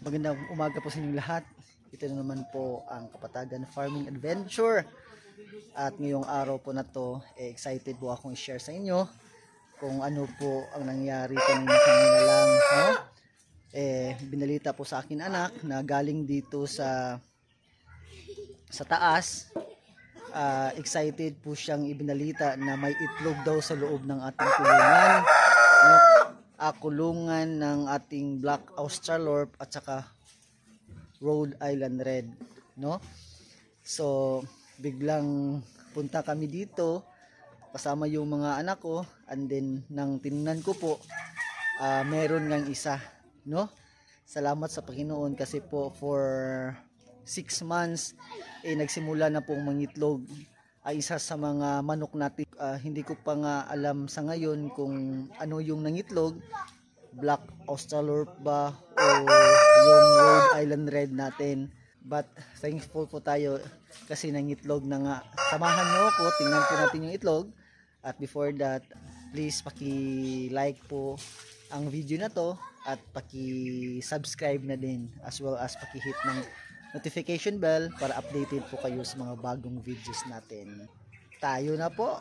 Magandang umaga po sa inyong lahat. Ito na naman po ang Kapatagan Farming Adventure. At ngayong araw po na to, excited po akong i-share sa inyo kung ano po ang nangyari kanina lang. No? Binalita po sa akin anak na galing dito sa taas. Excited po siyang ibinalita na may itlog daw sa loob ng ating kulungan. No? Kulungan ng ating Black Australorp at saka Rhode Island Red, no? So biglang punta kami dito kasama yung mga anak ko, and then nang tinignan ko po, meron ngang isa, no? Salamat sa Panginoon kasi po for 6 months nagsimula na pong mangitlog ay isa sa mga manok natin. Hindi ko pa nga alam sa ngayon kung ano yung nangitlog, Black Australorp ba o yung Rhode Island Red natin. But thankful po tayo kasi nangitlog na nga. Samahan nyo ako, tingnan po natin yung itlog. At before that, please paki-like po ang video na to at paki-subscribe na din, as well as paki-hit ng notification bell para updated po kayo sa mga bagong videos natin. Tayo na po!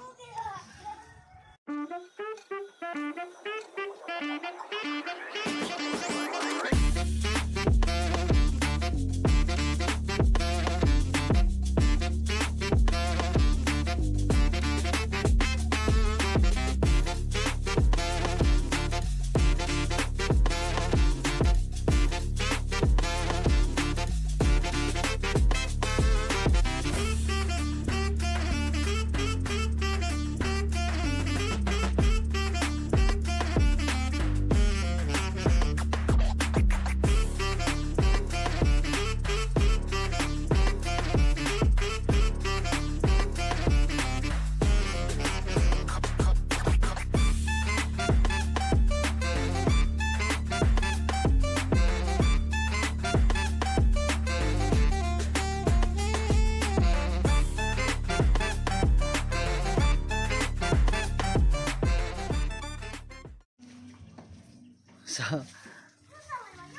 So,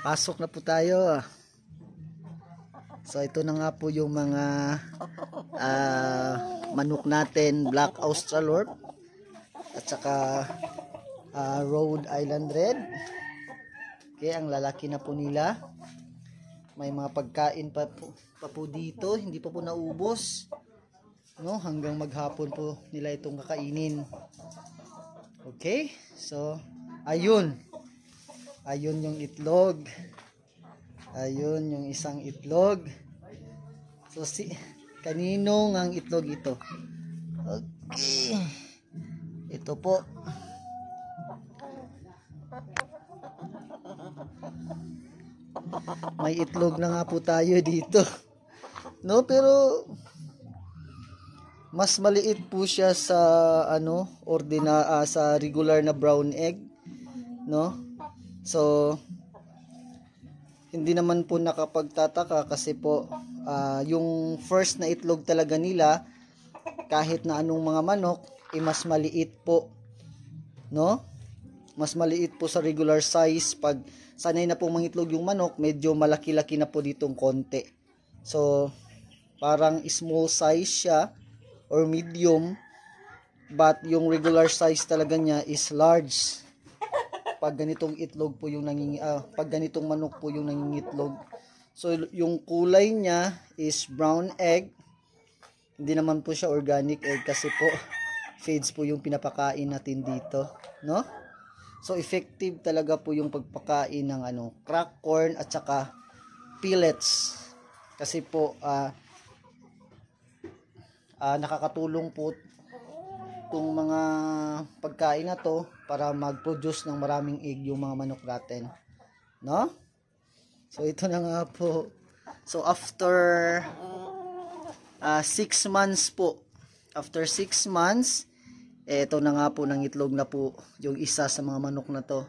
pasok na po tayo. So, ito na nga po yung mga manok natin, Black Australorp at saka Rhode Island Red. Okay, ang lalaki na po nila. May mga pagkain pa po dito, hindi pa po naubos. No, hanggang maghapon po nila itong kakainin. Okay? So, ayun. Ayun yung itlog. Ayun yung isang itlog. So kanino ang itlog ito? Okay. Ito po. May itlog na nga po tayo dito. No, pero mas maliit po siya sa sa regular na brown egg, no? So, hindi naman po nakapagtataka kasi po yung first na itlog talaga nila, kahit na anong mga manok, mas maliit po, no? Mas maliit po sa regular size. Pag sanay na po mangitlog yung manok, medyo malaki-laki na po ditong konti. So, parang small size siya or medium, but yung regular size talaga niya is large. Pag ganitong itlog po yung pag ganitong manok po yung nangingitlog. So yung kulay niya is brown egg. Hindi naman po siya organic egg kasi po feeds po yung pinapakain natin dito, no? So effective talaga po yung pagpakain ng crack corn at saka pellets. Kasi po nakakatulong po itong mga pagkain na to para mag-produce ng maraming egg yung mga manok natin, no? So ito na nga po. So after 6 months po, after 6 months, ito na nga po, nang itlog na po yung isa sa mga manok na to.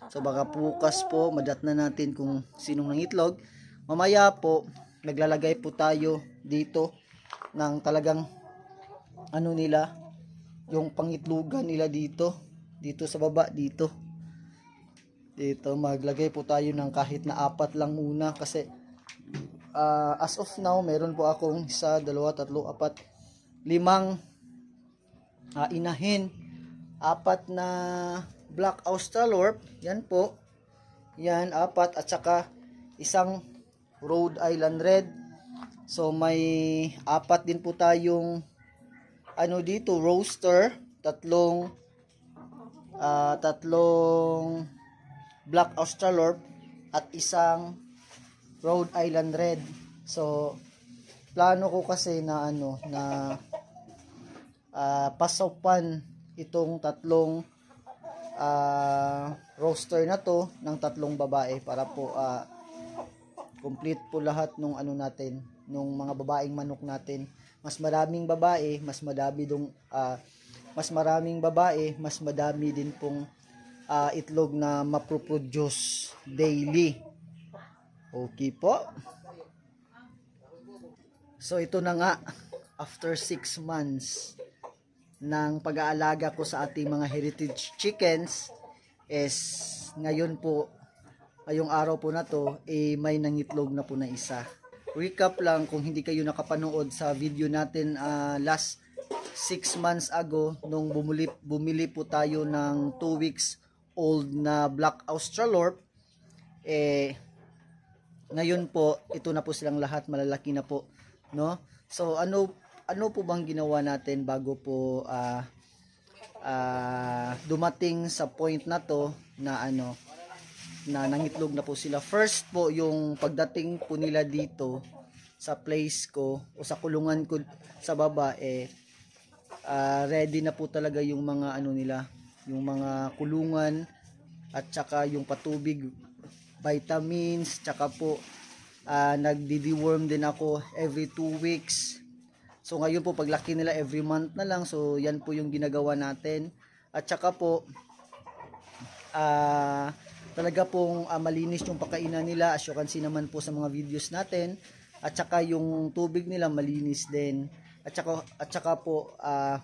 So baka bukas po madat na natin kung sinong nangitlog. Mamaya po naglalagay po tayo dito ng talagang nila, yung pangitlugan nila dito sa baba dito. Dito maglagay po tayo ng kahit na 4 lang muna kasi as of now meron po akong 1, 2, 3, 4, 5 inahin, 4 na Black Australorp, yan po, yan 4, at saka isang Rhode Island Red. So may 4 din po tayong ano dito, roaster, tatlong Black Australorp at isang Rhode Island Red. So plano ko kasi na ano na pasopan itong tatlong roaster na to ng tatlong babae para po complete po lahat nung ano natin, nung mga babaeng manok natin. Mas maraming babae, mas madami din pong itlog na maproproduce daily. Okay po. So ito na nga, after 6 months ng pag-aalaga ko sa ating mga heritage chickens, is ngayon po, ngayong araw po na to, may nangitlog na po na isa. Recap lang, kung hindi kayo nakapanood sa video natin last 6 months ago, nung bumili po tayo ng 2 weeks old na Black Australorp, ngayon po, ito na po silang lahat, malalaki na po, no? So ano po bang ginawa natin bago po dumating sa point na to na ano, na nangitlog na po sila. First po, yung pagdating po nila dito sa place ko o sa kulungan ko sa baba, ready na po talaga yung mga ano nila, yung mga kulungan at saka yung patubig, vitamins, tsaka po nagdi-deworm din ako every 2 weeks. So ngayon po paglaki nila every month na lang, so yan po yung ginagawa natin. At saka po talaga pong malinis yung pagkainan nila, as you can see naman po sa mga videos natin. At saka yung tubig nila malinis din. At saka po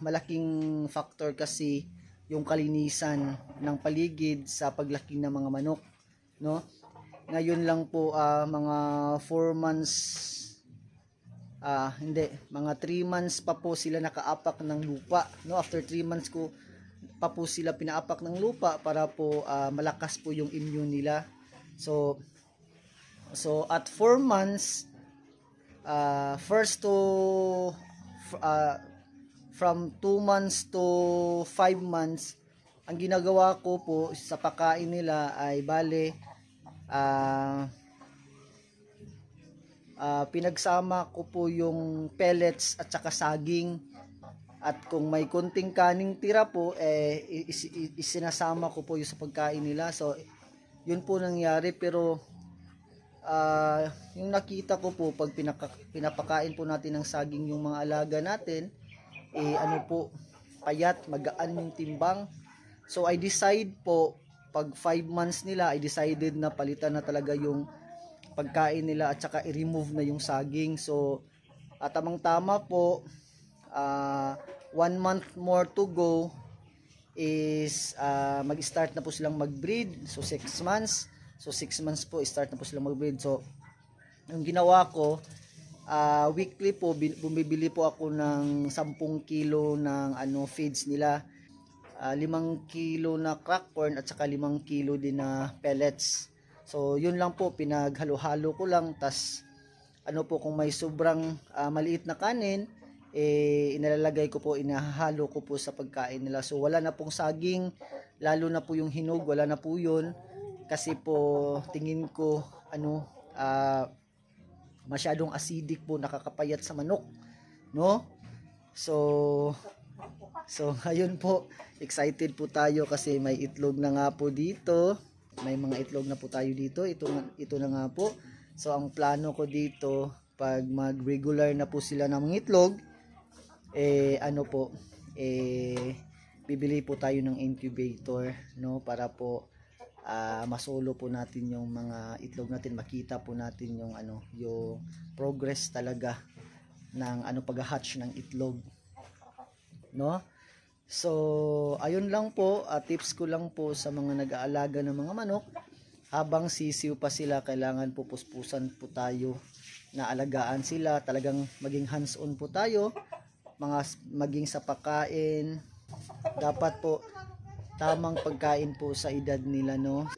malaking factor kasi yung kalinisan ng paligid sa paglaki ng mga manok, no? Ngayon lang po mga 4 months, mga 3 months pa po sila nakaapak ng lupa, no? After 3 months ko pa po sila pinaapak ng lupa para po malakas po yung immune nila. So at 4 months, from 2 months to 5 months, ang ginagawa ko po sa pagkain nila ay bale pinagsama ko po yung pellets at saka saging, at kung may konting kaning tira po isinasama ko po yung sa pagkain nila. So yun po nangyari, pero yung nakita ko po pag pinapakain po natin ng saging yung mga alaga natin, ano po, payat, magaan yung timbang. So I decide po, pag 5 months nila, I decided na palitan na talaga yung pagkain nila at saka i-remove na yung saging. So tamang-tama po, 1 month more to go is mag-start na po silang mag-breed. So 6 months. So 6 months po, start na po silang mag-breed. So yung ginawa ko, weekly po bumibili po ako ng 10 kilo ng feeds nila. 5 kilo na crack corn at saka 5 kilo din na pellets. So yun lang po, pinaghalo-halo ko lang. Tas po, kung may sobrang maliit na kanin, inalalagay ko po, inahalo ko po sa pagkain nila. So wala na pong saging, lalo na po yung hinog, wala na po yun. Kasi po tingin ko masyadong acidic po, nakakapayat sa manok, no? So ngayon po, excited po tayo kasi may itlog na nga po dito. May mga itlog na po tayo dito. Ito na nga po. So ang plano ko dito, pag mag-regular na po sila ng mga itlog, bibili po tayo ng incubator, no? Para po masolo po natin yung mga itlog natin, makita po natin yung yung progress talaga ng pag-hatch ng itlog, no? So, ayun lang po, tips ko lang po sa mga nag-aalaga ng mga manok. Habang sisiw pa sila, kailangan po puspusan po tayo na alagaan sila. Talagang maging hands-on po tayo, maging sa pagkain. Dapat po tamang pagkain po sa edad nila, no?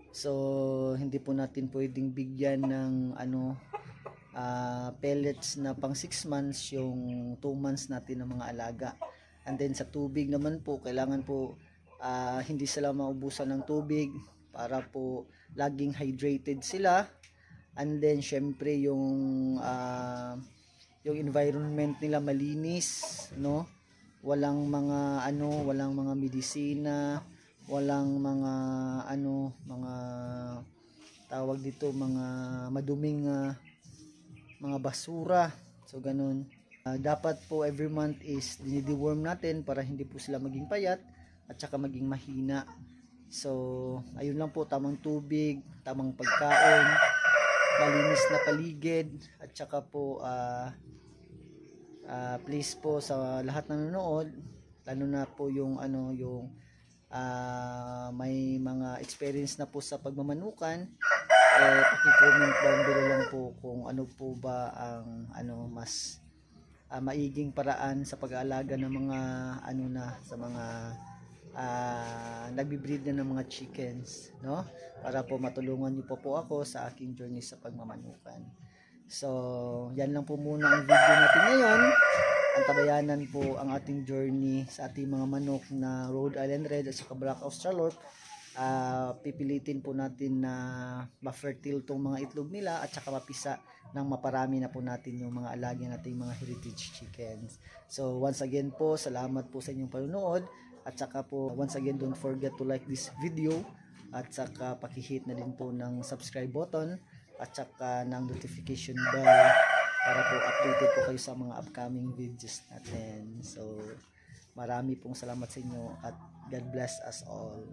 So, hindi po natin pwedeng bigyan ng pellets na pang 6 months yung 2 months natin ng mga alaga. And then sa tubig naman po, kailangan po hindi sila maubusan ng tubig para po laging hydrated sila. And then syempre yung environment nila malinis, no? Walang mga walang mga medisina, walang mga mga tawag dito, mga maduming mga basura. So ganun. Dapat po every month is dinideworm natin para hindi po sila maging payat at saka maging mahina. So ayun lang po, tamang tubig, tamang pagkain, malinis na paligid, at saka po please po sa lahat ng nanonood, lalo na po yung may mga experience na po sa pagmamanukan, paki-comment down below lang po kung ano po ba ang mas maiging paraan sa pag-aalaga ng mga sa mga nagbi-breed na ng mga chickens, no? Para po matulungan niyo po ako sa aking journey sa pagmamanukan. So, yan lang po muna ang video natin ngayon. Antabayanan po ang ating journey sa ating mga manok na Rhode Island Red at saka Black Australorp. Pipilitin po natin na ma-fertile tong mga itlog nila at saka mapisa nang maparami na po natin yung mga alagi nating mga heritage chickens. So once again po, salamat po sa inyong panonood, at saka po once again, don't forget to like this video at saka paki-hit na din po ng subscribe button at saka ng notification bell para po updated po kayo sa mga upcoming videos natin. So marami pong salamat sa inyo at God bless us all.